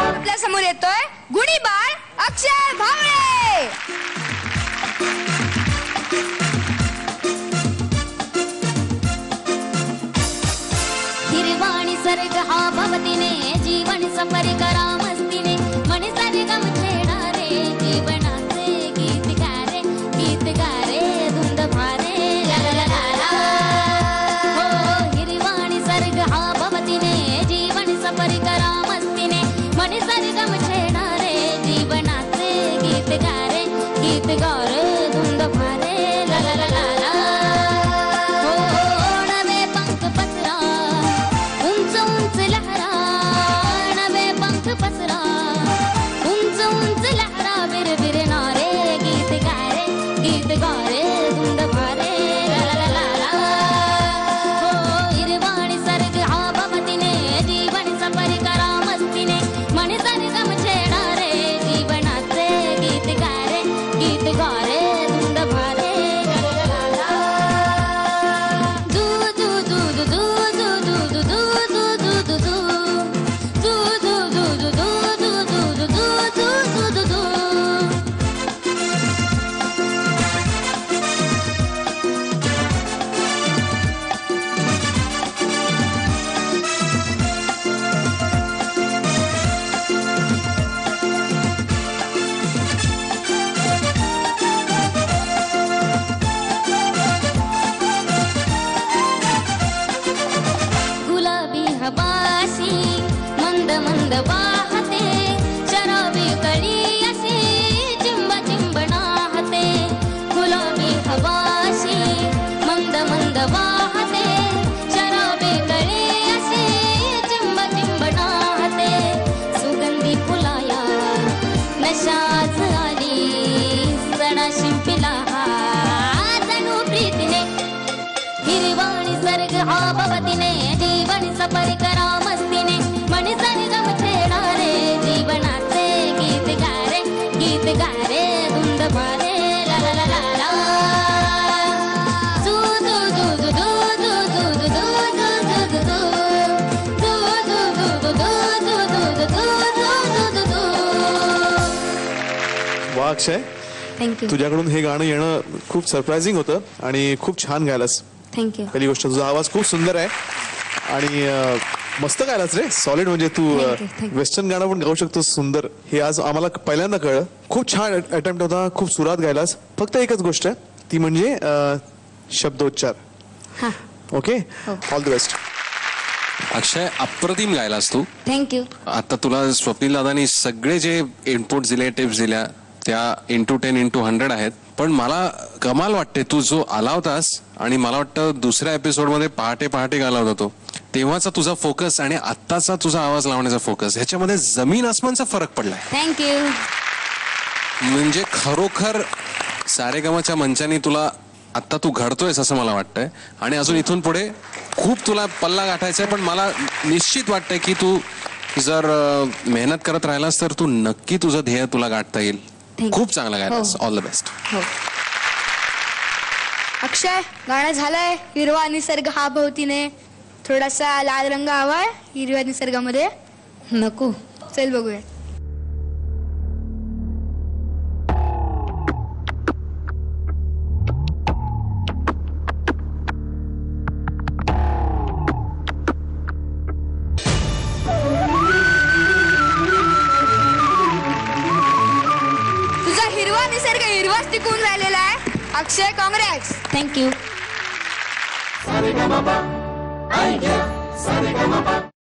आपल्या समोर येतोय गुणी बाळ अक्षय भावळे. हिरवाणी सर्ग हा भवतीने जीवन सफर करा मस्तीने मन सरगम छेडारे जीवनाचे गीत गारे धुंद भारे ला ला ला ला. हो हिरवाणी सर्ग हा भवतीने जीवन सफर करा मस्तीने मन सरगम छेडारे जीवनाचे गीत गारे धुंद भारे ला ला ला ला. मंद मंद वाहते शराबी कळी अशी चिंब चिंब नाहते. गुलाबी हवाशी मंद मंद वाहते शराबी कळी अशी चिंब चिंब नाहते. सुगंधी फुलाया नशाच आली सणा शिंपिला जणू प्रीतीने. हिरवाणी सर्ग हा भवतीने जीवन सफर करा मस्तीने मन सरगम छेडारे जीवनाचे गीत गारे धुंद भारे ला ला ला ला ला. वा अक्षय, थँक्यू. तुझ्याकडून हे गाणं येणं खूप सरप्राइझिंग होतं आणि खूप छान गायलास. थँक्यू. पहिली गोष्ट तुझा आवाज खूप सुंदर आहे आणि मस्त गायलास रे. सॉलिड. म्हणजे तू वेस्टर्न गाणं पण गाऊ शकतोस सुंदर. हे आज आम्हाला पहिल्यांदा कळलं. खूप छान अटेम्प्ट होता. खूप सुरात गायलास. फक्त एकच गोष्ट आहे ती म्हणजे शब्दोच्चार. Okay, all the best. Akshay, अप्रतिम गायलास तू. थँक्यू. आता तुला स्वप्नील दादानी सगळे जे इनपुट दिले, टिप्स दिल्या त्या इंटू 10 इंटू 100 आहेत. पण मला कमाल वाटते तू जो आला होतास आणि मला वाटतं दुसऱ्या एपिसोड मध्ये पहाटे पहाटे गाला होता तो, तेव्हाचा तुझा फोकस आणि आत्ताचा तुझा आवाज लावण्याचा फोकस ह्याच्यामध्ये जमीन आसमानचा फरक पडलाय. थँक्यू. म्हणजे खरोखर सारेगमच्या मंचाने तुला आता तू घडतोयस असं मला वाटतंय आणि अजून इथून पुढे खूप तुला पल्ला गाठायचा आहे. पण मला निश्चित वाटतंय की तू जर मेहनत करत राहिलास तर तू नक्की तुझं ध्येय तुला गाठता येईल. खूप चांगला गायलास. All the best. अक्षय, गाणं झालंय. हिरवा निसर्ग हा भोवतीने. थोडासा लाल रंग हवाय हिरव्या निसर्गामध्ये. नको. चल बघूया. तुझा हिरवा निसर्ग हिरवाच टिकून राहिलेला आहे. अक्षय, काँग्रेस. थँक्यू.